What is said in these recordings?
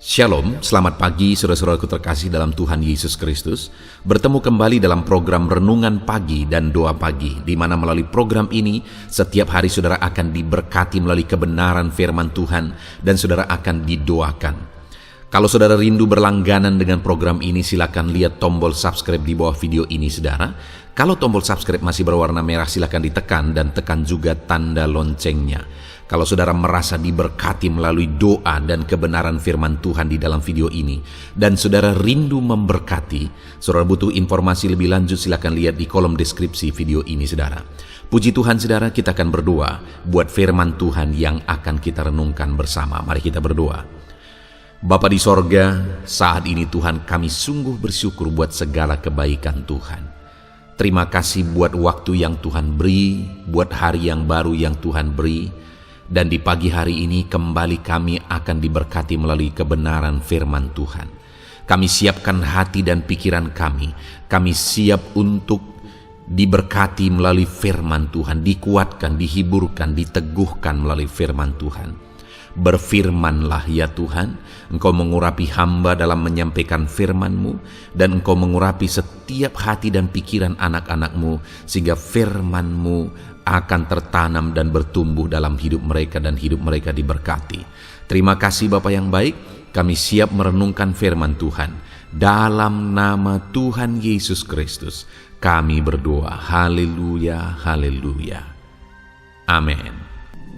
Shalom, selamat pagi saudara-saudaraku terkasih dalam Tuhan Yesus Kristus. Bertemu kembali dalam program Renungan Pagi dan Doa Pagi, di mana melalui program ini setiap hari saudara akan diberkati melalui kebenaran firman Tuhan dan saudara akan didoakan. Kalau saudara rindu berlangganan dengan program ini, silakan lihat tombol subscribe di bawah video ini saudara. Kalau tombol subscribe masih berwarna merah, silakan ditekan dan tekan juga tanda loncengnya. Kalau saudara merasa diberkati melalui doa dan kebenaran firman Tuhan di dalam video ini, dan saudara rindu memberkati, saudara butuh informasi lebih lanjut, silakan lihat di kolom deskripsi video ini saudara. Puji Tuhan saudara, kita akan berdoa buat firman Tuhan yang akan kita renungkan bersama. Mari kita berdoa. Bapa di sorga, saat ini Tuhan kami sungguh bersyukur buat segala kebaikan Tuhan. Terima kasih buat waktu yang Tuhan beri, buat hari yang baru yang Tuhan beri. Dan di pagi hari ini kembali kami akan diberkati melalui kebenaran firman Tuhan. Kami siapkan hati dan pikiran kami. Kami siap untuk diberkati melalui firman Tuhan, dikuatkan, dihiburkan, diteguhkan melalui firman Tuhan. Berfirmanlah ya Tuhan, Engkau mengurapi hamba dalam menyampaikan firman-Mu, dan Engkau mengurapi setiap hati dan pikiran anak-anak-Mu, sehingga firman-Mu akan tertanam dan bertumbuh dalam hidup mereka dan hidup mereka diberkati. Terima kasih Bapa yang baik, kami siap merenungkan firman Tuhan. Dalam nama Tuhan Yesus Kristus, kami berdoa. Haleluya, haleluya. Amin.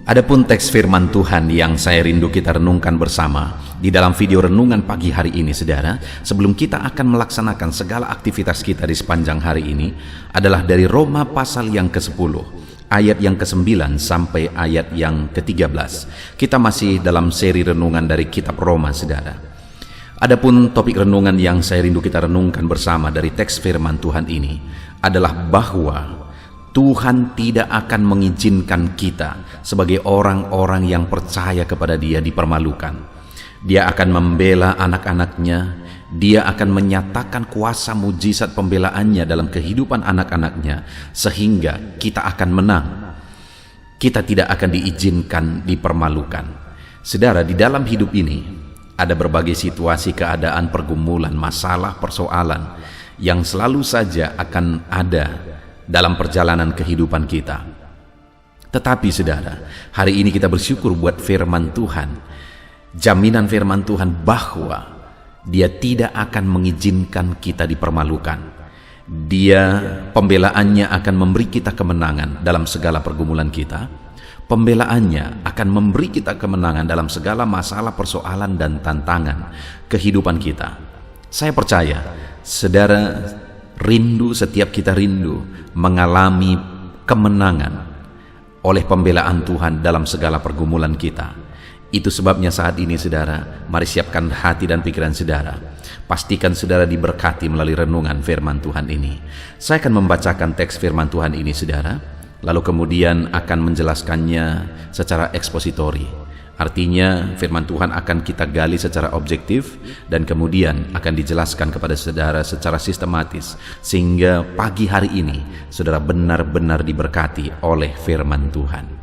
Adapun teks firman Tuhan yang saya rindu kita renungkan bersama di dalam video renungan pagi hari ini saudara, sebelum kita akan melaksanakan segala aktivitas kita di sepanjang hari ini, adalah dari Roma pasal yang ke-10 ayat yang ke-9 sampai ayat yang ke-13. Kita masih dalam seri renungan dari kitab Roma saudara. Adapun topik renungan yang saya rindu kita renungkan bersama dari teks firman Tuhan ini adalah bahwa Tuhan tidak akan mengizinkan kita sebagai orang-orang yang percaya kepada Dia dipermalukan. Dia akan membela anak-anaknya. Dia akan menyatakan kuasa mujizat pembelaannya dalam kehidupan anak-anaknya, sehingga kita akan menang. Kita tidak akan diizinkan dipermalukan. Saudara, di dalam hidup ini ada berbagai situasi, keadaan, pergumulan, masalah, persoalan yang selalu saja akan ada dalam perjalanan kehidupan kita. Tetapi saudara, hari ini kita bersyukur buat firman Tuhan. Jaminan firman Tuhan bahwa Dia tidak akan mengizinkan kita dipermalukan. Dia, pembelaannya akan memberi kita kemenangan dalam segala pergumulan kita. Pembelaannya akan memberi kita kemenangan dalam segala masalah, persoalan, dan tantangan kehidupan kita. Saya percaya, saudara rindu, setiap kita rindu mengalami kemenangan oleh pembelaan Tuhan dalam segala pergumulan kita. Itu sebabnya saat ini saudara, mari siapkan hati dan pikiran saudara. Pastikan saudara diberkati melalui renungan firman Tuhan ini. Saya akan membacakan teks firman Tuhan ini saudara, lalu kemudian akan menjelaskannya secara ekspositori. Artinya firman Tuhan akan kita gali secara objektif dan kemudian akan dijelaskan kepada saudara secara sistematis, sehingga pagi hari ini saudara benar-benar diberkati oleh firman Tuhan.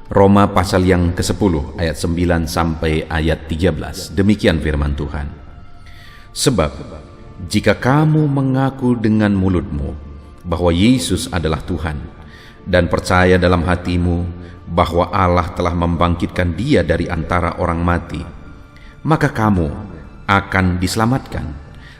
Roma pasal yang ke-10 ayat 9 sampai ayat 13. Demikian firman Tuhan. Sebab jika kamu mengaku dengan mulutmu bahwa Yesus adalah Tuhan, dan percaya dalam hatimu bahwa Allah telah membangkitkan Dia dari antara orang mati, maka kamu akan diselamatkan.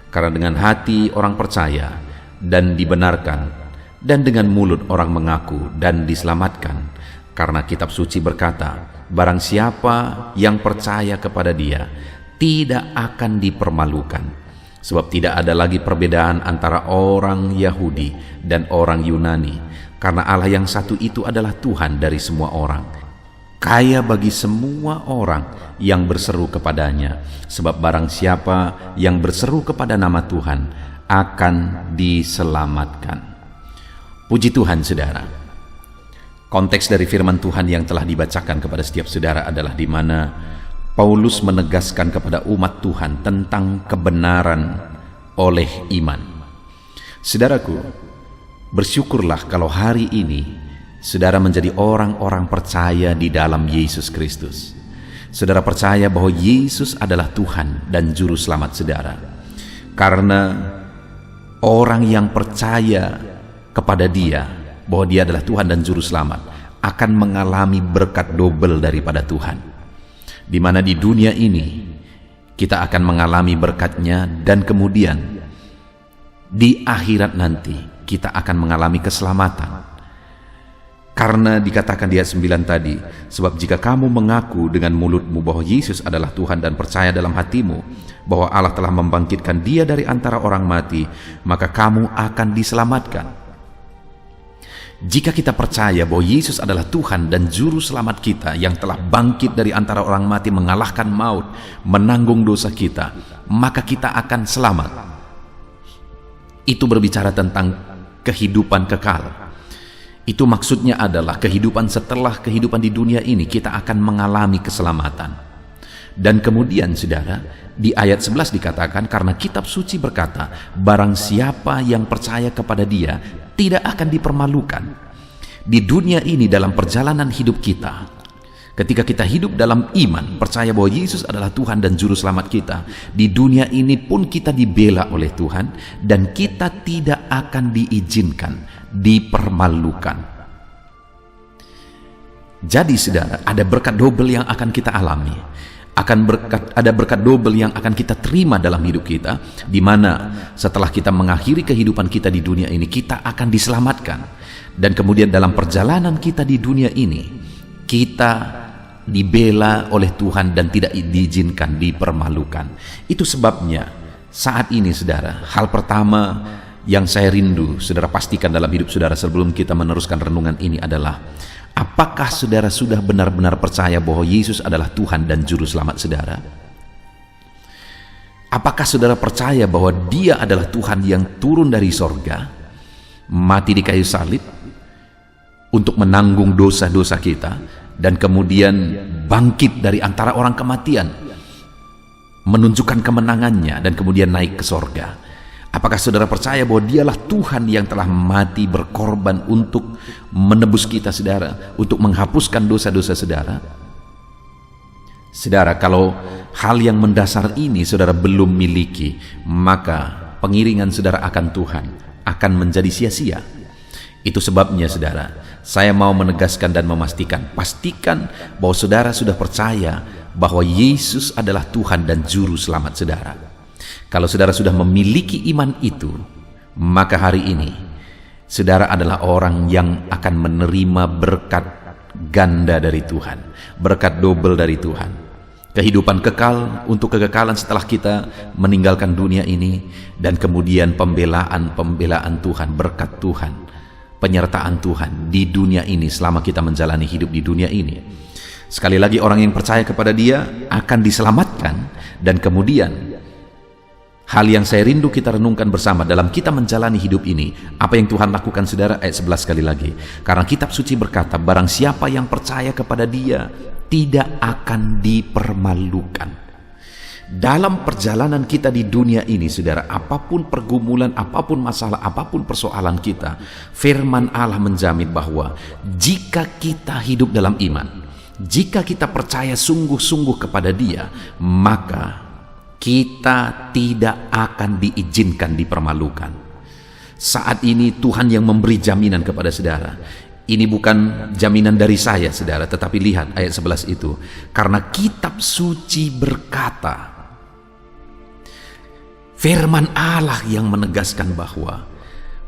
Karena dengan hati orang percaya dan dibenarkan, dan dengan mulut orang mengaku dan diselamatkan. Karena kitab suci berkata, barang siapa yang percaya kepada Dia tidak akan dipermalukan. Sebab tidak ada lagi perbedaan antara orang Yahudi dan orang Yunani, karena Allah yang satu itu adalah Tuhan dari semua orang, kaya bagi semua orang yang berseru kepadanya. Sebab barang siapa yang berseru kepada nama Tuhan akan diselamatkan. Puji Tuhan saudara. Konteks dari firman Tuhan yang telah dibacakan kepada setiap saudara adalah di mana Paulus menegaskan kepada umat Tuhan tentang kebenaran oleh iman. Saudaraku, bersyukurlah kalau hari ini saudara menjadi orang-orang percaya di dalam Yesus Kristus. saudara percaya bahwa Yesus adalah Tuhan dan Juru Selamat saudara. Karena orang yang percaya kepada Dia, bahwa Dia adalah Tuhan dan Juru Selamat, akan mengalami berkat double daripada Tuhan. Di mana di dunia ini kita akan mengalami berkat-Nya, dan kemudian di akhirat nanti kita akan mengalami keselamatan. Karena dikatakan di ayat 9 tadi, sebab jika kamu mengaku dengan mulutmu bahwa Yesus adalah Tuhan dan percaya dalam hatimu bahwa Allah telah membangkitkan Dia dari antara orang mati, maka kamu akan diselamatkan. Jika kita percaya bahwa Yesus adalah Tuhan dan Juru Selamat kita yang telah bangkit dari antara orang mati, mengalahkan maut, menanggung dosa kita, maka kita akan selamat. Itu berbicara tentang kehidupan kekal. Itu maksudnya adalah kehidupan setelah kehidupan di dunia ini, kita akan mengalami keselamatan. Dan kemudian saudara, di ayat 11 dikatakan, karena kitab suci berkata, barang siapa yang percaya kepada Dia tidak akan dipermalukan. Di dunia ini, dalam perjalanan hidup kita, ketika kita hidup dalam iman, percaya bahwa Yesus adalah Tuhan dan Juru Selamat kita, di dunia ini pun kita dibela oleh Tuhan, dan kita tidak akan diizinkan dipermalukan. Jadi saudara, ada berkat double yang akan kita alami. Ada berkat double yang akan kita terima dalam hidup kita, di mana setelah kita mengakhiri kehidupan kita di dunia ini, kita akan diselamatkan. Dan kemudian dalam perjalanan kita di dunia ini, kita dibela oleh Tuhan dan tidak diizinkan dipermalukan. Itu sebabnya saat ini saudara, hal pertama yang saya rindu saudara pastikan dalam hidup saudara sebelum kita meneruskan renungan ini adalah, apakah saudara sudah benar-benar percaya bahwa Yesus adalah Tuhan dan Juru Selamat saudara? Apakah saudara percaya bahwa Dia adalah Tuhan yang turun dari sorga, mati di kayu salib untuk menanggung dosa-dosa kita, dan kemudian bangkit dari antara orang kematian, menunjukkan kemenangannya, dan kemudian naik ke sorga? Apakah saudara percaya bahwa Dialah Tuhan yang telah mati berkorban untuk menebus kita saudara, untuk menghapuskan dosa-dosa saudara? Saudara, kalau hal yang mendasar ini saudara belum miliki, maka pengiringan saudara akan Tuhan akan menjadi sia-sia. Itu sebabnya saudara, saya mau menegaskan dan memastikan, pastikan bahwa saudara sudah percaya bahwa Yesus adalah Tuhan dan Juru Selamat saudara. Kalau saudara sudah memiliki iman itu, maka hari ini saudara adalah orang yang akan menerima berkat ganda dari Tuhan, berkat double dari Tuhan. Kehidupan kekal untuk kekekalan setelah kita meninggalkan dunia ini, dan kemudian pembelaan Tuhan, berkat Tuhan, penyertaan Tuhan di dunia ini selama kita menjalani hidup di dunia ini. Sekali lagi, orang yang percaya kepada Dia akan diselamatkan. Dan kemudian hal yang saya rindu kita renungkan bersama dalam kita menjalani hidup ini, apa yang Tuhan lakukan saudara, ayat 11 sekali lagi. Karena kitab suci berkata, barang siapa yang percaya kepada Dia tidak akan dipermalukan. Dalam perjalanan kita di dunia ini saudara, apapun pergumulan, apapun masalah, apapun persoalan kita, firman Allah menjamin bahwa jika kita hidup dalam iman, jika kita percaya sungguh-sungguh kepada Dia, maka kita tidak akan diizinkan dipermalukan. Saat ini Tuhan yang memberi jaminan kepada saudara. Ini bukan jaminan dari saya saudara, tetapi lihat ayat 11 itu. Karena kitab suci berkata, firman Allah yang menegaskan bahwa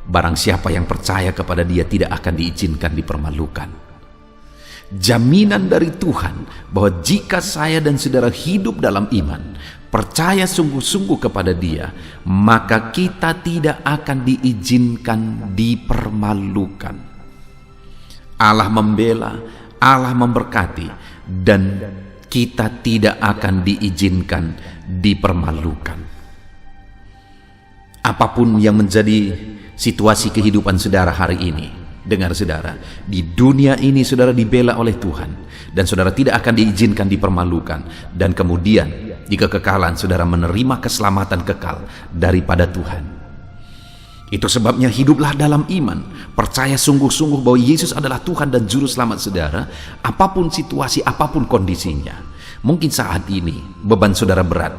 barang siapa yang percaya kepada Dia tidak akan diizinkan dipermalukan. Jaminan dari Tuhan bahwa jika saya dan saudara hidup dalam iman, percaya sungguh-sungguh kepada Dia, maka kita tidak akan diizinkan dipermalukan. Allah membela, Allah memberkati, dan kita tidak akan diizinkan dipermalukan. Apapun yang menjadi situasi kehidupan saudara hari ini, dengar saudara, di dunia ini saudara dibela oleh Tuhan, dan saudara tidak akan diizinkan dipermalukan. Dan kemudian di kekekalan saudara menerima keselamatan kekal daripada Tuhan. Itu sebabnya hiduplah dalam iman, percaya sungguh-sungguh bahwa Yesus adalah Tuhan dan Juru Selamat saudara, apapun situasi, apapun kondisinya. Mungkin saat ini beban saudara berat,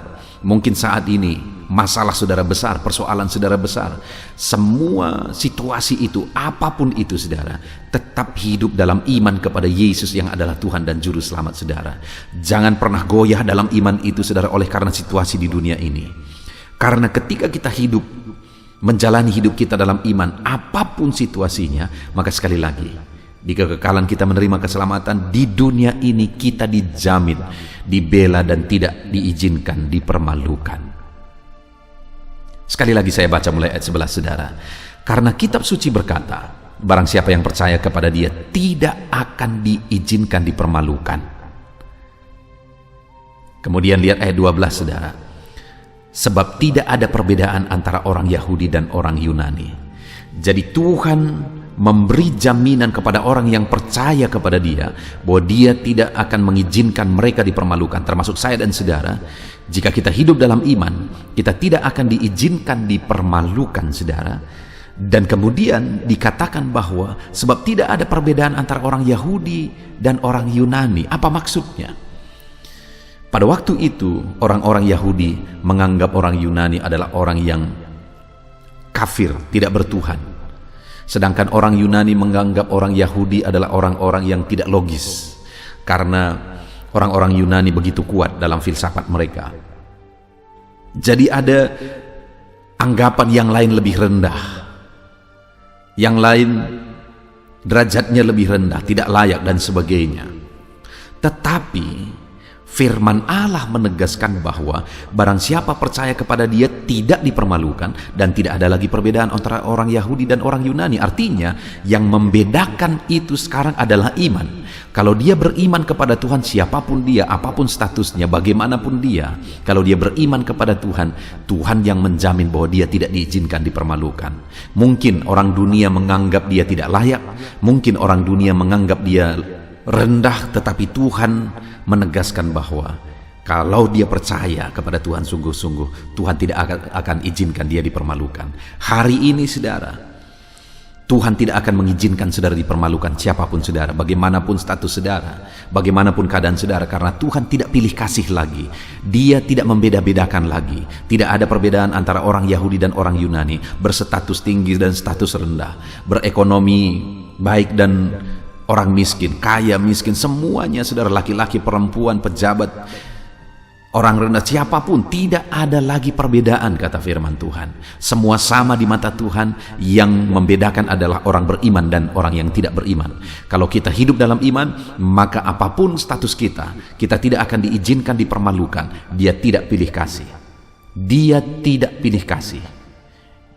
mungkin saat ini masalah saudara besar, persoalan saudara besar. Semua situasi itu, apapun itu saudara, tetap hidup dalam iman kepada Yesus yang adalah Tuhan dan Juru Selamat saudara. Jangan pernah goyah dalam iman itu saudara oleh karena situasi di dunia ini. Karena ketika kita hidup, menjalani hidup kita dalam iman, apapun situasinya, maka sekali lagi, di kekekalan kita menerima keselamatan, di dunia ini kita dijamin, dibela dan tidak diizinkan dipermalukan. Sekali lagi saya baca mulai ayat 11 saudara. Karena kitab suci berkata, barang siapa yang percaya kepada Dia tidak akan diizinkan dipermalukan. Kemudian lihat ayat 12 saudara. Sebab tidak ada perbedaan antara orang Yahudi dan orang Yunani. Jadi Tuhan memberi jaminan kepada orang yang percaya kepada Dia bahwa Dia tidak akan mengizinkan mereka dipermalukan, termasuk saya dan saudara. Jika kita hidup dalam iman, kita tidak akan diizinkan dipermalukan saudara. Dan kemudian dikatakan bahwa sebab tidak ada perbedaan antara orang Yahudi dan orang Yunani. Apa maksudnya? Pada waktu itu orang-orang Yahudi menganggap orang Yunani adalah orang yang kafir, tidak bertuhan. Sedangkan orang Yunani menganggap orang Yahudi adalah orang-orang yang tidak logis, karena orang-orang Yunani begitu kuat dalam filsafat mereka. Jadi ada anggapan yang lain lebih rendah, yang lain derajatnya lebih rendah, tidak layak dan sebagainya. Tetapi firman Allah menegaskan bahwa barang siapa percaya kepada Dia tidak dipermalukan dan tidak ada lagi perbedaan antara orang Yahudi dan orang Yunani. Artinya yang membedakan itu sekarang adalah iman. Kalau dia beriman kepada Tuhan, siapapun dia, apapun statusnya, bagaimanapun dia, kalau dia beriman kepada Tuhan, Tuhan yang menjamin bahwa dia tidak diizinkan dipermalukan. Mungkin orang dunia menganggap dia tidak layak, mungkin orang dunia menganggap dia rendah, tetapi Tuhan menegaskan bahwa kalau dia percaya kepada Tuhan sungguh-sungguh, Tuhan tidak akan izinkan dia dipermalukan. Hari ini saudara, Tuhan tidak akan mengizinkan saudara dipermalukan, siapapun saudara, bagaimanapun status saudara, bagaimanapun keadaan saudara, karena Tuhan tidak pilih kasih lagi. Dia tidak membeda-bedakan lagi. Tidak ada perbedaan antara orang Yahudi dan orang Yunani, berstatus tinggi dan status rendah, berekonomi baik dan orang miskin, kaya miskin, semuanya saudara, laki-laki, perempuan, pejabat, orang rendah, siapapun, tidak ada lagi perbedaan kata firman Tuhan. Semua sama di mata Tuhan. Yang membedakan adalah orang beriman dan orang yang tidak beriman. Kalau kita hidup dalam iman, maka apapun status kita, kita tidak akan diizinkan dipermalukan. Dia tidak pilih kasih. Dia tidak pilih kasih.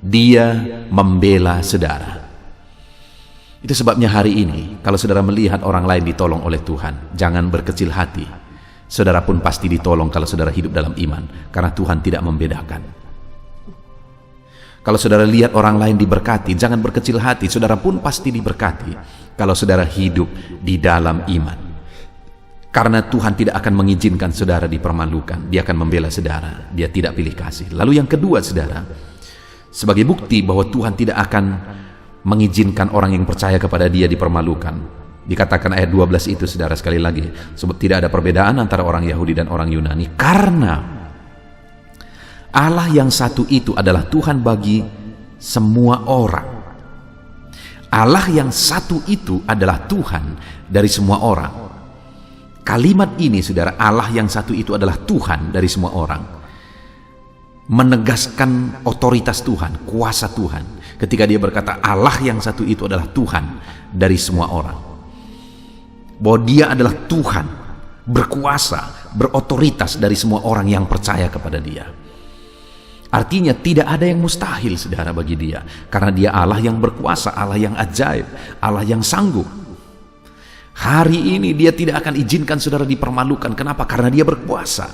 Dia membela saudara. Itu sebabnya hari ini, kalau saudara melihat orang lain ditolong oleh Tuhan, jangan berkecil hati. Saudara pun pasti ditolong kalau saudara hidup dalam iman, karena Tuhan tidak membedakan. Kalau saudara lihat orang lain diberkati, jangan berkecil hati. Saudara pun pasti diberkati kalau saudara hidup di dalam iman. Karena Tuhan tidak akan mengizinkan saudara dipermalukan. Dia akan membela saudara. Dia tidak pilih kasih. Lalu yang kedua saudara, sebagai bukti bahwa Tuhan tidak akan mengizinkan orang yang percaya kepada Dia dipermalukan, dikatakan ayat 12 itu saudara, sekali lagi, sebab tidak ada perbedaan antara orang Yahudi dan orang Yunani, karena Allah yang satu itu adalah Tuhan bagi semua orang. Allah yang satu itu adalah Tuhan dari semua orang. Kalimat ini saudara, Allah yang satu itu adalah Tuhan dari semua orang, menegaskan otoritas Tuhan, kuasa Tuhan, ketika Dia berkata Allah yang satu itu adalah Tuhan dari semua orang. Bahwa Dia adalah Tuhan, berkuasa, berotoritas dari semua orang yang percaya kepada Dia. Artinya tidak ada yang mustahil saudara bagi Dia, karena Dia Allah yang berkuasa, Allah yang ajaib, Allah yang sanggup. Hari ini Dia tidak akan izinkan saudara dipermalukan. Kenapa? Karena Dia berkuasa.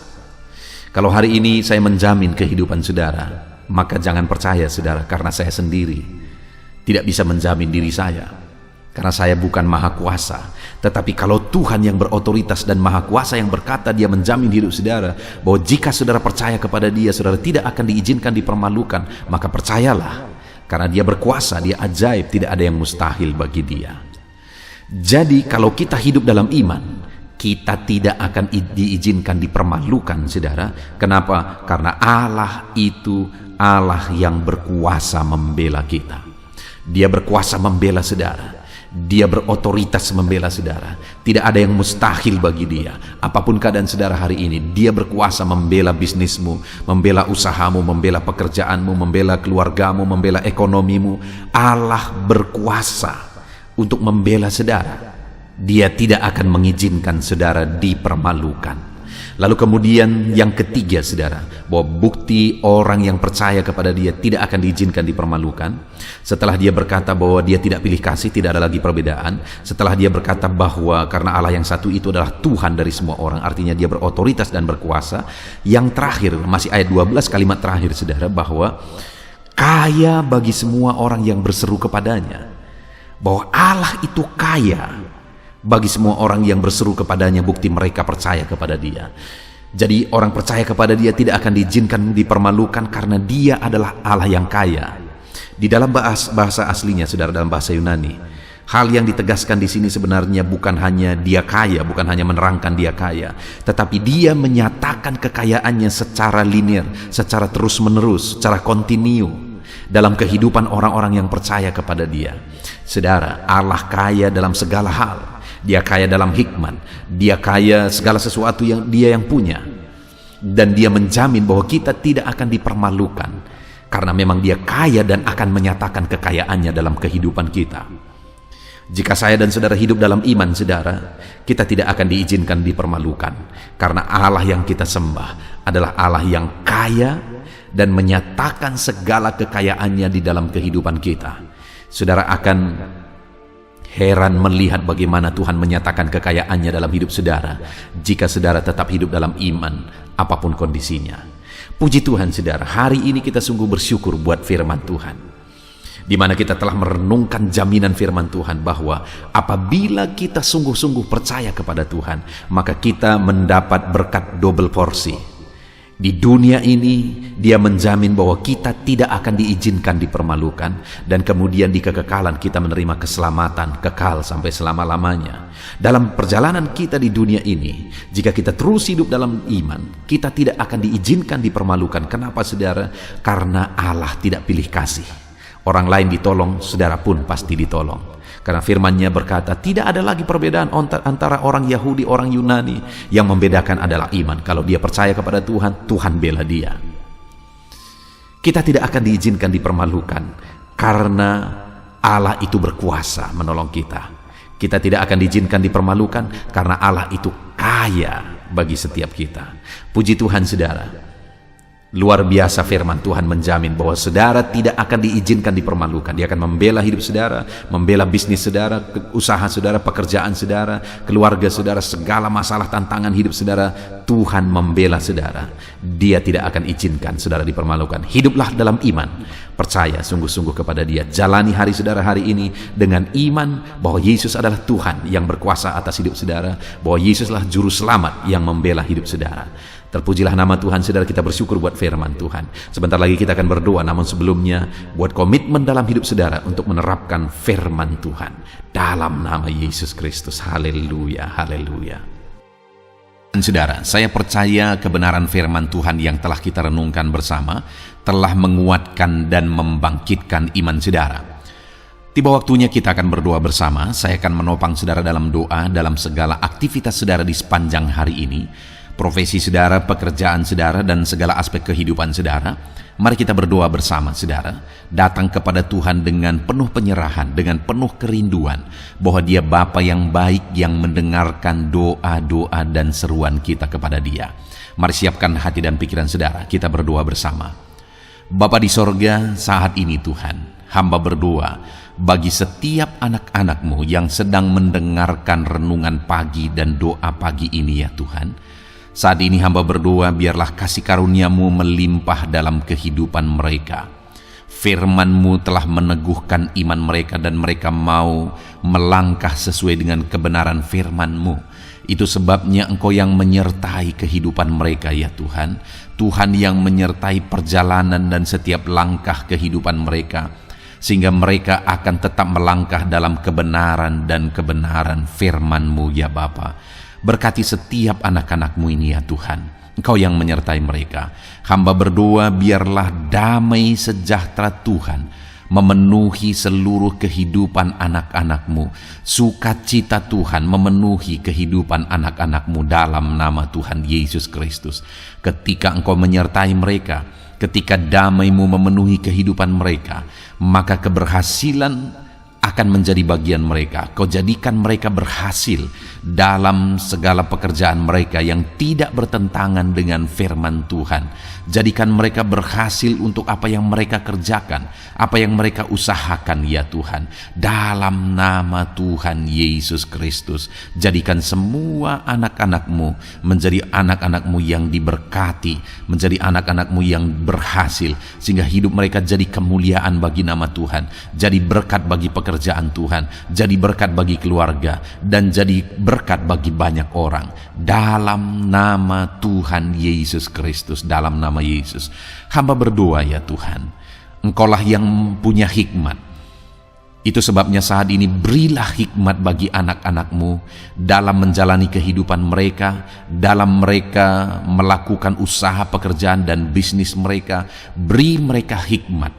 Kalau hari ini saya menjamin kehidupan saudara, maka jangan percaya saudara, karena saya sendiri tidak bisa menjamin diri saya, karena saya bukan maha kuasa. Tetapi kalau Tuhan yang berotoritas dan maha kuasa yang berkata, Dia menjamin hidup saudara, bahwa jika saudara percaya kepada Dia, saudara tidak akan diizinkan dipermalukan, maka percayalah, karena Dia berkuasa, Dia ajaib, tidak ada yang mustahil bagi Dia. Jadi kalau kita hidup dalam iman, Kita tidak akan diizinkan dipermalukan, saudara. Kenapa? Karena Allah itu Allah yang berkuasa membela kita. Dia berkuasa membela saudara. Dia berotoritas membela saudara. Tidak ada yang mustahil bagi dia. Apapun keadaan saudara hari ini, dia berkuasa membela bisnismu, membela usahamu, membela pekerjaanmu, membela keluargamu, membela ekonomimu. Allah berkuasa untuk membela saudara. Dia tidak akan mengizinkan saudara dipermalukan. Lalu kemudian yang ketiga, saudara, bahwa bukti orang yang percaya kepada dia tidak akan diizinkan dipermalukan. Setelah dia berkata bahwa dia tidak pilih kasih, tidak ada lagi perbedaan. Setelah dia berkata bahwa karena Allah yang satu itu adalah Tuhan dari semua orang, artinya dia berotoritas dan berkuasa. Yang terakhir, masih ayat 12 kalimat terakhir, saudara, bahwa kaya bagi semua orang yang berseru kepadanya. Bahwa Allah itu kaya bagi semua orang yang berseru kepadanya, bukti mereka percaya kepada dia. Jadi orang percaya kepada dia tidak akan diizinkan dipermalukan karena dia adalah Allah yang kaya. Di dalam bahasa aslinya, saudara, dalam bahasa Yunani, hal yang ditegaskan di sini sebenarnya bukan hanya dia kaya, bukan hanya menerangkan dia kaya, tetapi dia menyatakan kekayaannya secara linear, secara terus-menerus, secara kontinu dalam kehidupan orang-orang yang percaya kepada dia. Saudara, Allah kaya dalam segala hal. Dia kaya dalam hikmat, dia kaya segala sesuatu yang dia yang punya. Dan dia menjamin bahwa kita tidak akan dipermalukan karena memang dia kaya dan akan menyatakan kekayaannya dalam kehidupan kita. Jika saya dan saudara hidup dalam iman, saudara, kita tidak akan diizinkan dipermalukan karena Allah yang kita sembah adalah Allah yang kaya dan menyatakan segala kekayaannya di dalam kehidupan kita. Saudara akan heran melihat bagaimana Tuhan menyatakan kekayaannya dalam hidup saudara jika saudara tetap hidup dalam iman apapun kondisinya. Puji Tuhan, saudara, hari ini kita sungguh bersyukur buat firman Tuhan, di mana kita telah merenungkan jaminan firman Tuhan bahwa apabila kita sungguh-sungguh percaya kepada Tuhan, maka kita mendapat berkat double porsi. Di dunia ini dia menjamin bahwa kita tidak akan diizinkan dipermalukan, dan kemudian di kekekalan kita menerima keselamatan kekal sampai selama-lamanya. Dalam perjalanan kita di dunia ini, jika kita terus hidup dalam iman, kita tidak akan diizinkan dipermalukan. Kenapa, saudara? Karena Allah tidak pilih kasih. Orang lain ditolong, saudara pun pasti ditolong. Karena firman-Nya berkata, tidak ada lagi perbedaan antara orang Yahudi, orang Yunani. Yang membedakan adalah iman. Kalau dia percaya kepada Tuhan, Tuhan bela dia. Kita tidak akan diizinkan dipermalukan karena Allah itu berkuasa menolong kita. Kita tidak akan diizinkan dipermalukan karena Allah itu kaya bagi setiap kita. Puji Tuhan, saudara. Luar biasa firman Tuhan menjamin bahwa saudara tidak akan diizinkan dipermalukan. Dia akan membela hidup saudara, membela bisnis saudara, usaha saudara, pekerjaan saudara, keluarga saudara, segala masalah tantangan hidup saudara. Tuhan membela saudara. Dia tidak akan izinkan saudara dipermalukan. Hiduplah dalam iman, percaya sungguh-sungguh kepada Dia. Jalani hari saudara hari ini dengan iman bahwa Yesus adalah Tuhan yang berkuasa atas hidup saudara, bahwa Yesuslah juru selamat yang membela hidup saudara. Terpujilah nama Tuhan, saudara. Kita bersyukur buat firman Tuhan. Sebentar lagi kita akan berdoa, namun sebelumnya buat komitmen dalam hidup saudara untuk menerapkan firman Tuhan dalam nama Yesus Kristus. Haleluya, haleluya. Dan saudara, saya percaya kebenaran firman Tuhan yang telah kita renungkan bersama telah menguatkan dan membangkitkan iman saudara. Tiba waktunya kita akan berdoa bersama. Saya akan menopang saudara dalam doa dalam segala aktivitas saudara di sepanjang hari ini. Profesi saudara, pekerjaan saudara, dan segala aspek kehidupan saudara. Mari kita berdoa bersama, saudara. Datang kepada Tuhan dengan penuh penyerahan, dengan penuh kerinduan bahwa Dia Bapa yang baik yang mendengarkan doa-doa dan seruan kita kepada Dia. Mari siapkan hati dan pikiran saudara. Kita berdoa bersama. Bapa di sorga, saat ini Tuhan, hamba berdoa bagi setiap anak-anak-Mu yang sedang mendengarkan renungan pagi dan doa pagi ini, ya Tuhan. Saat ini hamba berdoa, biarlah kasih karunia-Mu melimpah dalam kehidupan mereka. Firman-Mu telah meneguhkan iman mereka dan mereka mau melangkah sesuai dengan kebenaran firman-Mu. Itu sebabnya Engkau yang menyertai kehidupan mereka, ya Tuhan. Tuhan yang menyertai perjalanan dan setiap langkah kehidupan mereka, sehingga mereka akan tetap melangkah dalam kebenaran dan kebenaran firman-Mu, ya Bapa. Berkati setiap anak-anak-Mu ini ya Tuhan. Engkau yang menyertai mereka. Hamba berdoa biarlah damai sejahtera Tuhan memenuhi seluruh kehidupan anak-anak-Mu. Sukacita Tuhan memenuhi kehidupan anak-anak-Mu dalam nama Tuhan Yesus Kristus. Ketika Engkau menyertai mereka, ketika damai-Mu memenuhi kehidupan mereka, maka keberhasilan akan menjadi bagian mereka. Kau jadikan mereka berhasil dalam segala pekerjaan mereka yang tidak bertentangan dengan firman Tuhan. Jadikan mereka berhasil untuk apa yang mereka kerjakan, apa yang mereka usahakan ya Tuhan. Dalam nama Tuhan Yesus Kristus, jadikan semua anak-anak-Mu menjadi anak-anak-Mu yang diberkati, menjadi anak-anak-Mu yang berhasil, sehingga hidup mereka jadi kemuliaan bagi nama Tuhan, jadi berkat bagi pekerjaan Tuhan, jadi berkat bagi keluarga, dan jadi berkat bagi banyak orang. Dalam nama Tuhan Yesus Kristus, dalam nama Yesus, hamba berdoa ya Tuhan, Engkaulah yang punya hikmat. Itu sebabnya saat ini berilah hikmat bagi anak-anak-Mu dalam menjalani kehidupan mereka, dalam mereka melakukan usaha pekerjaan dan bisnis mereka. Beri mereka hikmat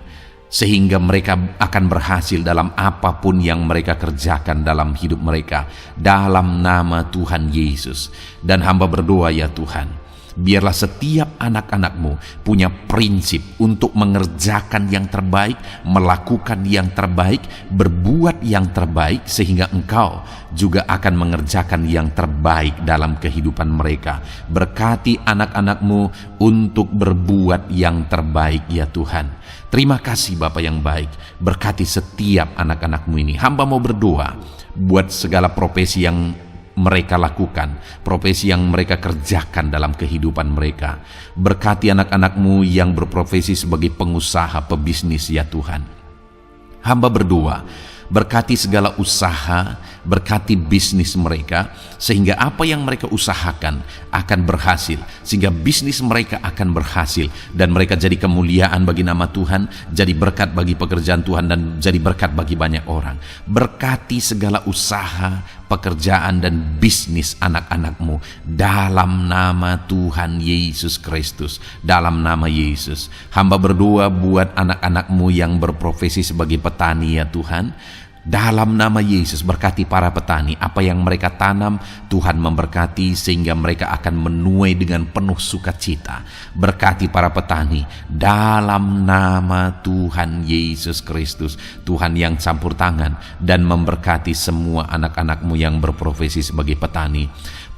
sehingga mereka akan berhasil dalam apapun yang mereka kerjakan dalam hidup mereka, dalam nama Tuhan Yesus. Dan hamba berdoa ya Tuhan, biarlah setiap anak-anak-Mu punya prinsip untuk mengerjakan yang terbaik, melakukan yang terbaik, berbuat yang terbaik, sehingga Engkau juga akan mengerjakan yang terbaik dalam kehidupan mereka. Berkati anak-anak-Mu untuk berbuat yang terbaik ya Tuhan. Terima kasih Bapa yang baik, berkati setiap anak-anak-Mu ini. Hamba mau berdoa buat segala profesi yang mereka lakukan, profesi yang mereka kerjakan dalam kehidupan mereka. Berkati anak-anak-Mu yang berprofesi sebagai pengusaha, pebisnis ya Tuhan. Hamba berdoa, berkati segala usaha, berkati bisnis mereka, sehingga apa yang mereka usahakan akan berhasil, sehingga bisnis mereka akan berhasil, dan mereka jadi kemuliaan bagi nama Tuhan, jadi berkat bagi pekerjaan Tuhan, dan jadi berkat bagi banyak orang. Berkati segala usaha, pekerjaan, dan bisnis anak-anak-Mu dalam nama Tuhan Yesus Kristus, dalam nama Yesus. Hamba berdoa buat anak-anak-Mu yang berprofesi sebagai petani ya Tuhan. Dalam nama Yesus, berkati para petani. Apa yang mereka tanam, Tuhan memberkati sehingga mereka akan menuai dengan penuh sukacita. Berkati para petani dalam nama Tuhan Yesus Kristus. Tuhan yang campur tangan dan memberkati semua anak-anak-Mu yang berprofesi sebagai petani.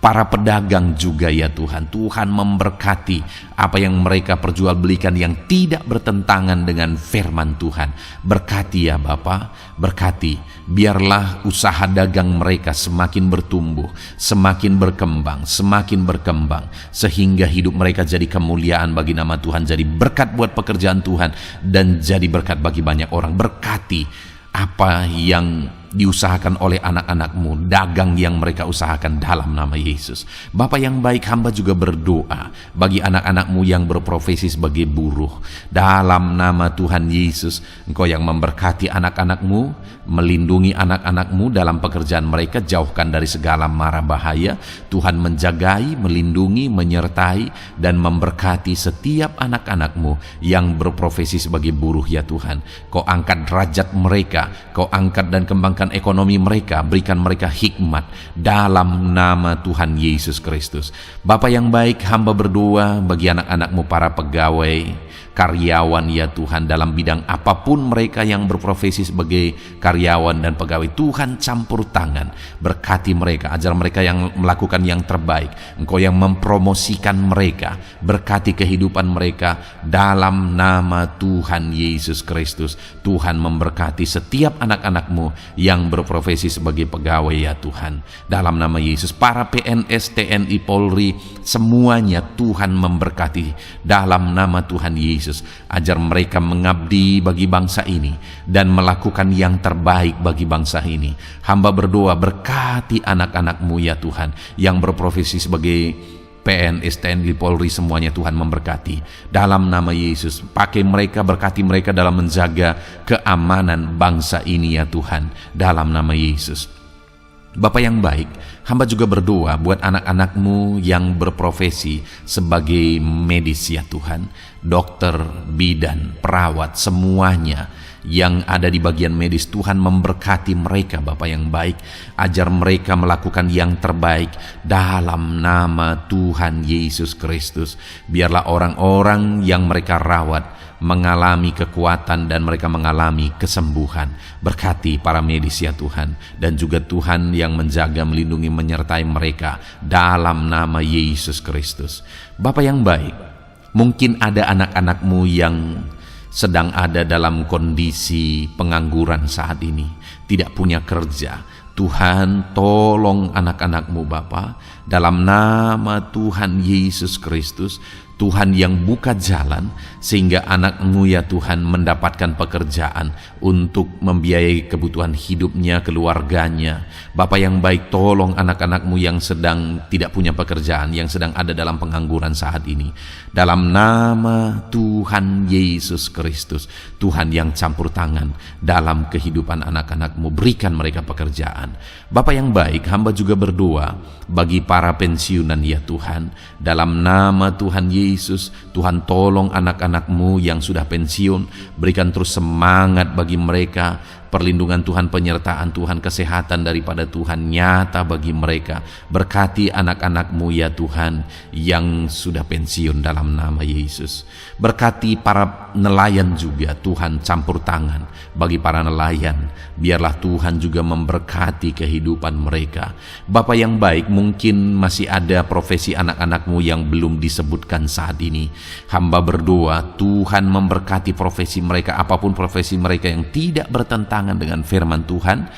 Para pedagang juga ya Tuhan, Tuhan memberkati apa yang mereka perjualbelikan yang tidak bertentangan dengan firman Tuhan. Berkati ya Bapa, berkati, biarlah usaha dagang mereka semakin bertumbuh, semakin berkembang, sehingga hidup mereka jadi kemuliaan bagi nama Tuhan, jadi berkat buat pekerjaan Tuhan, dan jadi berkat bagi banyak orang. Berkati apa yang diusahakan oleh anak-anak-Mu, dagang yang mereka usahakan dalam nama Yesus. Bapa yang baik, hamba juga berdoa bagi anak-anak-Mu yang berprofesi sebagai buruh. Dalam nama Tuhan Yesus, Engkau yang memberkati anak-anak-Mu, melindungi anak-anak-Mu dalam pekerjaan mereka, jauhkan dari segala mara bahaya. Tuhan menjagai, melindungi, menyertai, dan memberkati setiap anak-anak-Mu yang berprofesi sebagai buruh ya Tuhan. Kau angkat derajat mereka, Kau angkat dan kembangkan ekonomi mereka, berikan mereka hikmat dalam nama Tuhan Yesus Kristus. Bapa yang baik, hamba berdoa bagi anak-anak-Mu para pegawai, karyawan ya Tuhan, dalam bidang apapun mereka yang berprofesi sebagai karyawan dan pegawai. Tuhan campur tangan, berkati mereka, ajar mereka yang melakukan yang terbaik. Engkau yang mempromosikan mereka, berkati kehidupan mereka dalam nama Tuhan Yesus Kristus. Tuhan memberkati setiap anak-anak-Mu yang berprofesi sebagai pegawai ya Tuhan, dalam nama Yesus. Para PNS, TNI, Polri, semuanya Tuhan memberkati dalam nama Tuhan Yesus. Ajar mereka mengabdi bagi bangsa ini dan melakukan yang terbaik bagi bangsa ini. Hamba berdoa, berkati anak-anak-Mu ya Tuhan yang berprofesi sebagai PNS, TNI, Polri, semuanya Tuhan memberkati dalam nama Yesus. Pakai mereka, berkati mereka dalam menjaga keamanan bangsa ini ya Tuhan, dalam nama Yesus. Bapa yang baik, hamba juga berdoa buat anak-anak-Mu yang berprofesi sebagai medis ya Tuhan, dokter, bidan, perawat, semuanya yang ada di bagian medis. Tuhan memberkati mereka Bapa yang baik, ajar mereka melakukan yang terbaik dalam nama Tuhan Yesus Kristus. Biarlah orang-orang yang mereka rawat mengalami kekuatan dan mereka mengalami kesembuhan. Berkati para medis ya Tuhan, dan juga Tuhan yang menjaga, melindungi, menyertai mereka dalam nama Yesus Kristus. Bapa yang baik, mungkin ada anak-anak-Mu yang sedang ada dalam kondisi pengangguran saat ini, tidak punya kerja. Tuhan, tolong anak-anak-Mu Bapa, dalam nama Tuhan Yesus Kristus. Tuhan yang buka jalan sehingga anak-Mu ya Tuhan mendapatkan pekerjaan untuk membiayai kebutuhan hidupnya, keluarganya. Bapa yang baik, tolong anak-anak-Mu yang sedang tidak punya pekerjaan, yang sedang ada dalam pengangguran saat ini. Dalam nama Tuhan Yesus Kristus, Tuhan yang campur tangan dalam kehidupan anak-anak-Mu, berikan mereka pekerjaan. Bapa yang baik, hamba juga berdoa bagi para pensiunan ya Tuhan. Dalam nama Tuhan Yesus, Tuhan tolong anak-anak-Mu yang sudah pensiun, berikan terus semangat bagi mereka, perlindungan Tuhan, penyertaan Tuhan, kesehatan daripada Tuhan nyata bagi mereka. Berkati anak-anak-Mu ya Tuhan yang sudah pensiun dalam nama Yesus. Berkati para nelayan juga Tuhan, campur tangan bagi para nelayan. Biarlah Tuhan juga memberkati kehidupan mereka. Bapa yang baik, mungkin masih ada profesi anak-anak-Mu yang belum disebutkan saat ini. Hamba berdoa Tuhan memberkati profesi mereka, apapun profesi mereka yang tidak bertentangan dengan firman Tuhan.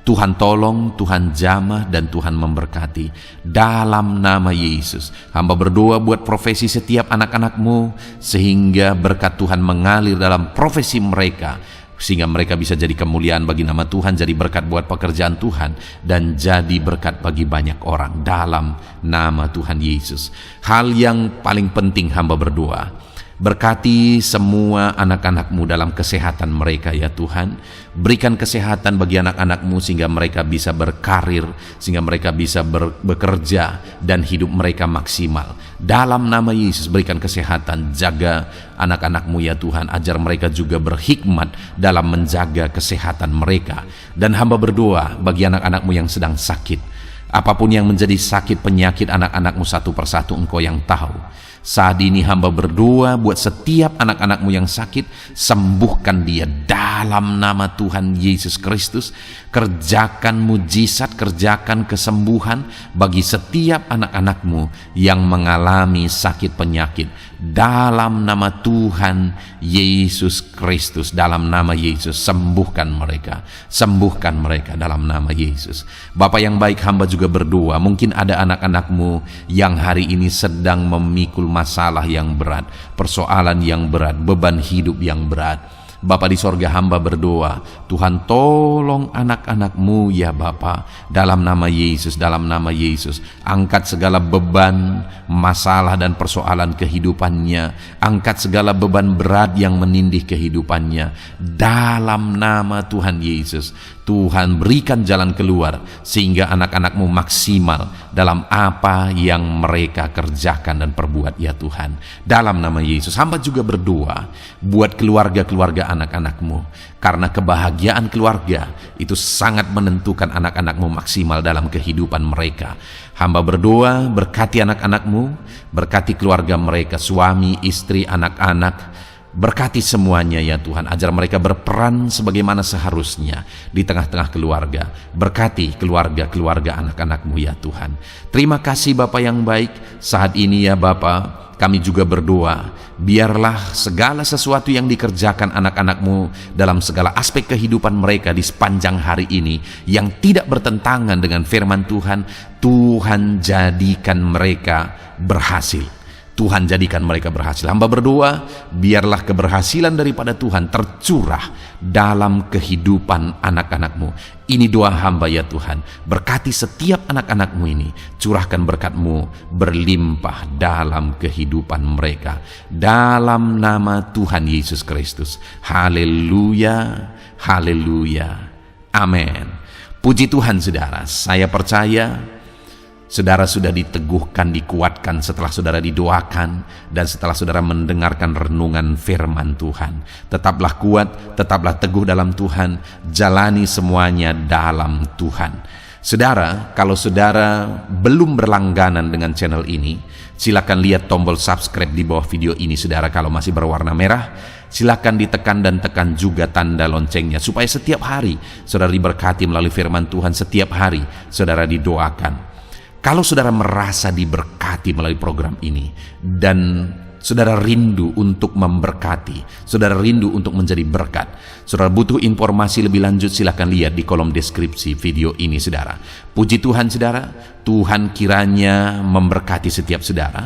Tuhan tolong, Tuhan jamah, dan Tuhan memberkati dalam nama Yesus. Hamba berdoa buat profesi setiap anak-anak-Mu sehingga berkat Tuhan mengalir dalam profesi mereka, sehingga mereka bisa jadi kemuliaan bagi nama Tuhan, jadi berkat buat pekerjaan Tuhan, dan jadi berkat bagi banyak orang dalam nama Tuhan Yesus. Hal yang paling penting hamba berdoa, berkati semua anak-anak-Mu dalam kesehatan mereka ya Tuhan. Berikan kesehatan bagi anak-anak-Mu sehingga mereka bisa berkarir, sehingga mereka bisa bekerja dan hidup mereka maksimal. Dalam nama Yesus berikan kesehatan, jaga anak-anak-Mu ya Tuhan. Ajar mereka juga berhikmat dalam menjaga kesehatan mereka. Dan hamba berdoa bagi anak-anak-Mu yang sedang sakit. Apapun yang menjadi sakit penyakit anak-anak-Mu satu persatu Engkau yang tahu. Saat ini hamba berdoa buat setiap anak-anak-Mu yang sakit, sembuhkan dia dalam nama Tuhan Yesus Kristus. Kerjakan mujizat, kerjakan kesembuhan bagi setiap anak-anak-Mu yang mengalami sakit penyakit dalam nama Tuhan Yesus Kristus. Dalam nama Yesus sembuhkan mereka, sembuhkan mereka dalam nama Yesus. Bapa yang baik, hamba juga berdoa, mungkin ada anak-anak-Mu yang hari ini sedang memikul masalah yang berat, persoalan yang berat, beban hidup yang berat. Bapa di sorga, hamba berdoa, Tuhan tolong anak-anak-Mu ya Bapa, dalam nama Yesus, dalam nama Yesus. Angkat segala beban, masalah dan persoalan kehidupannya. Angkat segala beban berat yang menindih kehidupannya dalam nama Tuhan Yesus. Tuhan berikan jalan keluar sehingga anak-anak-Mu maksimal dalam apa yang mereka kerjakan dan perbuat ya Tuhan. Dalam nama Yesus, hamba juga berdoa buat keluarga-keluarga anak-anak-Mu, karena kebahagiaan keluarga itu sangat menentukan anak-anak-Mu maksimal dalam kehidupan mereka. Hamba berdoa berkati anak-anak-Mu, berkati keluarga mereka, suami, istri, anak-anak. Berkati semuanya ya Tuhan, ajar mereka berperan sebagaimana seharusnya di tengah-tengah keluarga. Berkati keluarga-keluarga anak-anak-Mu ya Tuhan. Terima kasih Bapa yang baik. Saat ini ya Bapa, kami juga berdoa, biarlah segala sesuatu yang dikerjakan anak-anak-Mu dalam segala aspek kehidupan mereka di sepanjang hari ini yang tidak bertentangan dengan firman Tuhan, Tuhan jadikan mereka berhasil. Tuhan jadikan mereka berhasil. Hamba berdoa, biarlah keberhasilan daripada Tuhan tercurah dalam kehidupan anak-anak-Mu. Ini doa hamba ya Tuhan. Berkati setiap anak-anak-Mu ini. Curahkan berkat-Mu berlimpah dalam kehidupan mereka. Dalam nama Tuhan Yesus Kristus. Haleluya, haleluya, amin. Puji Tuhan saudara, saya percaya saudara sudah diteguhkan, dikuatkan setelah saudara didoakan dan setelah saudara mendengarkan renungan firman Tuhan. Tetaplah kuat, tetaplah teguh dalam Tuhan, jalani semuanya dalam Tuhan. Saudara, kalau saudara belum berlangganan dengan channel ini, silakan lihat tombol subscribe di bawah video ini. Saudara, kalau masih berwarna merah, silakan ditekan dan tekan juga tanda loncengnya supaya setiap hari saudara diberkati melalui firman Tuhan, setiap hari saudara didoakan. Kalau saudara merasa diberkati melalui program ini dan saudara rindu untuk memberkati, saudara rindu untuk menjadi berkat, saudara butuh informasi lebih lanjut, silakan lihat di kolom deskripsi video ini saudara. Puji Tuhan saudara, Tuhan kiranya memberkati setiap saudara.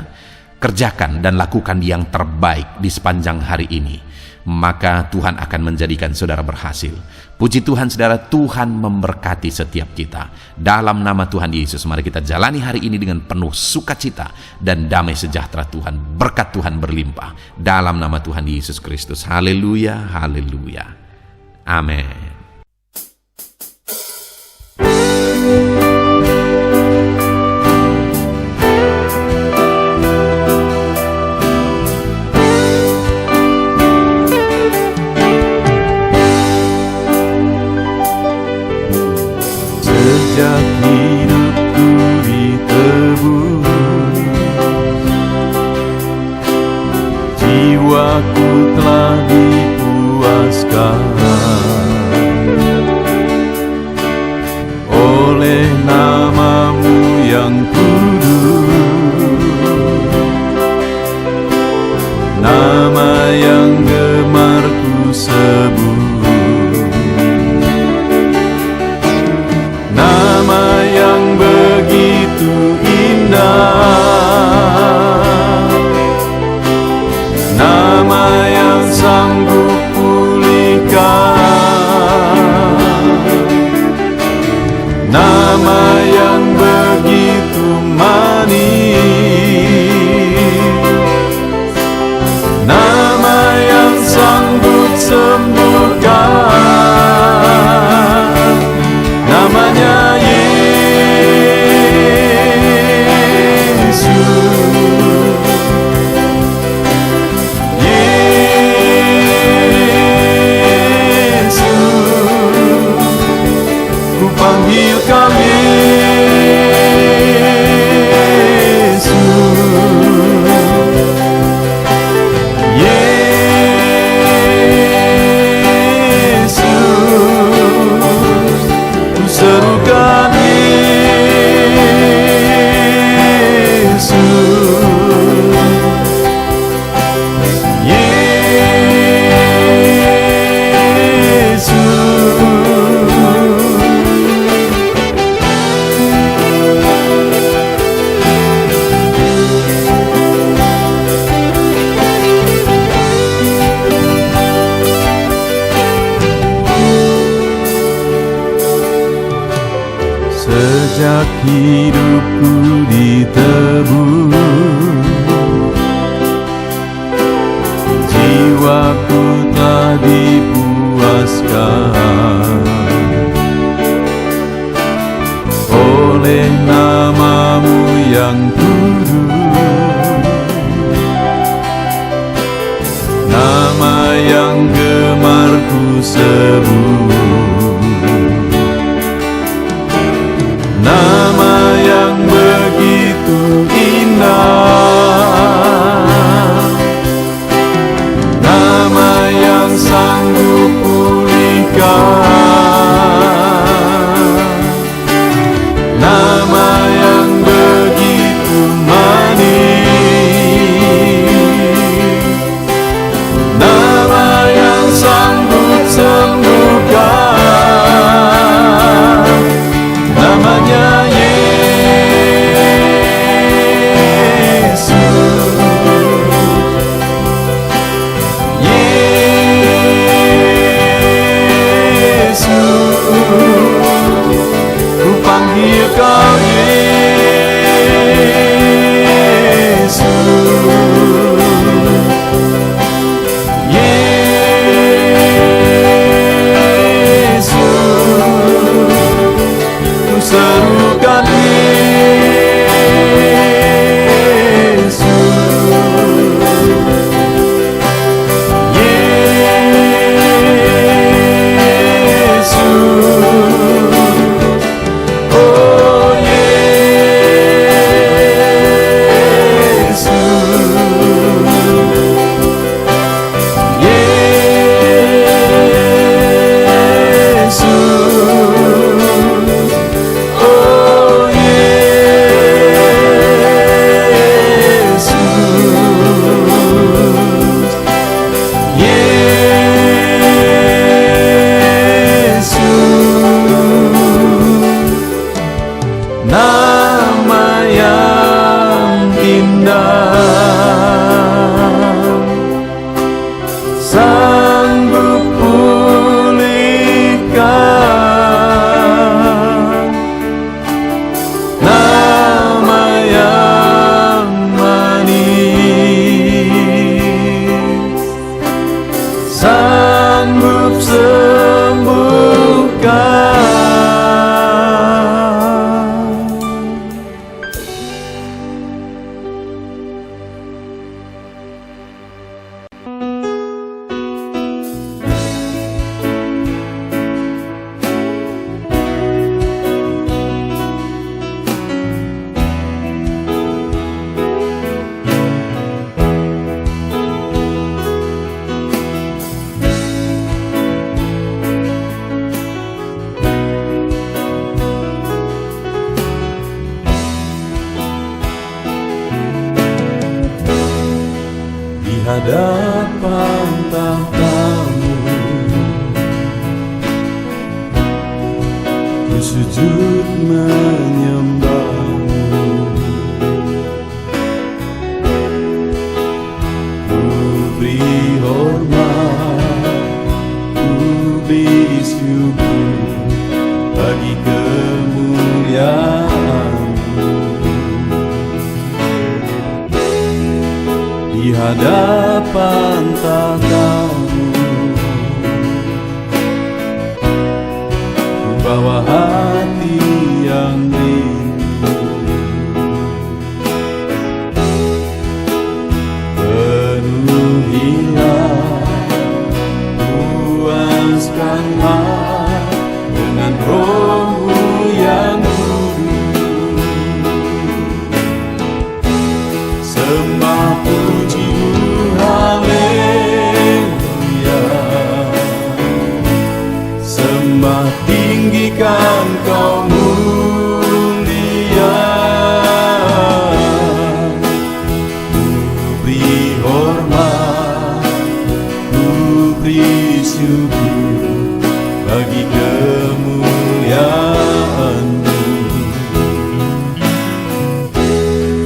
Kerjakan dan lakukan yang terbaik di sepanjang hari ini, maka Tuhan akan menjadikan saudara berhasil. Puji Tuhan saudara, Tuhan memberkati setiap kita. Dalam nama Tuhan Yesus, mari kita jalani hari ini dengan penuh sukacita dan damai sejahtera Tuhan. Berkat Tuhan berlimpah. Dalam nama Tuhan Yesus Kristus. Haleluya, haleluya. Amin. Sejak hidupku ditebus, jiwaku telah dipuaskan oleh nama-Mu yang kudus, nama yang gemar ku sebut. Nama yang begitu indah, nama yang sanggup pulihkan, nama yang begitu manis, nama yang sanggup sembuhkan, namanya Yesus. Yesus, ku panggil Kau Yesus. Yesus, ku serukan Yesus. Sejak hidupku ditebus, jiwaku telah dipuaskan oleh nama-Mu yang kudus, nama yang gemar ku sebut, nama yang begitu indah, nama yang sanggup pulihkan, nama yang begitu manis, nama yang sanggup sembuh. hadapan tahta-Mu, ku sujud menyembah-Mu. Ku beri hormat, ku beri syukur bagi kemuliaan-Mu. Di hadapan tahta-Mu, ku bawa hati yang rindu. Penuhilah, puaskanlah dengan Roh-Mu yang kudus. Sembah puji-Mu, haleluya. Sembah tinggikan Kau mulia. Ku beri hormat, ku beri syukur bagi kemuliaan-Mu.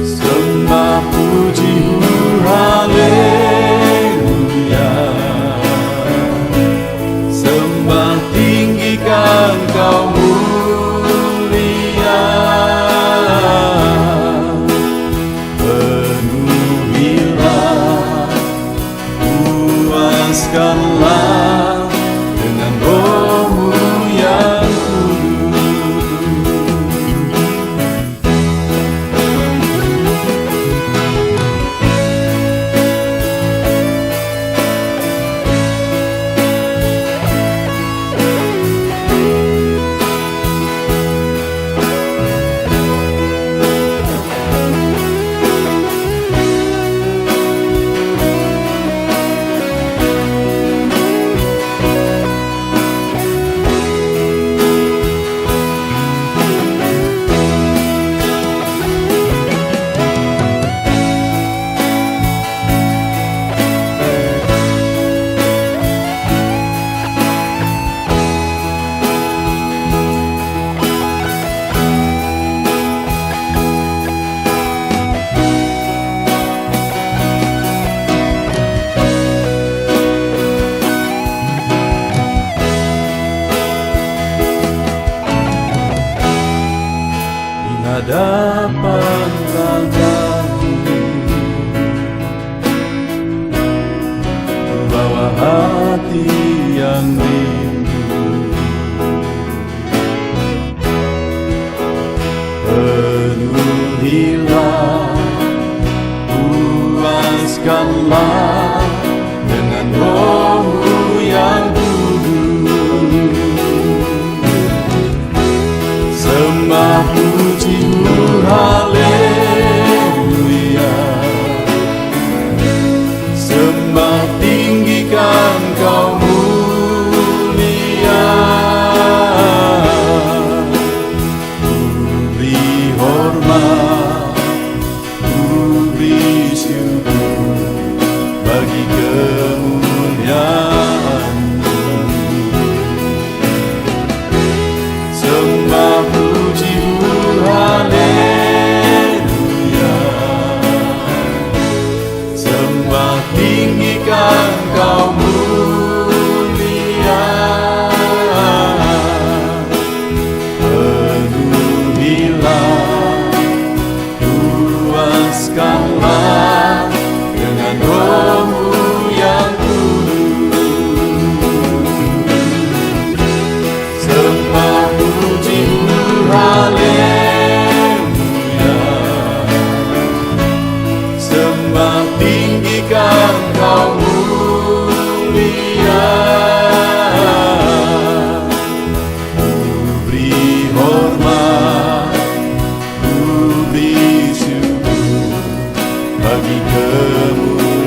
Sembah puji-Mu, haleluya. Sembah tinggikan Kau mulia. Penuhilah, puaskanlah dengan Roh-Mu yang kudus. Hadapan tahta-Mu, ku bawa hati yang rindu. Penuhilah, puaskanlah dengan Roh-Mu yang kudus. Sembah puji-Mu, haleluya. Sembah tinggikan Kau mulia. Ku beri hormat, ku beri syukur bagi kemuliaan-Mu. Sembah puji-Mu, haleluya. Sembah tinggikan Kau mulia. Penuhilah, puaskanlah dengan Roh-Mu yang kudus. Sembah puji-Mu, haleluya. Sembah tinggikan Kau mulia. Ku beri hormat, ku beri syukur bagi kemuliaan.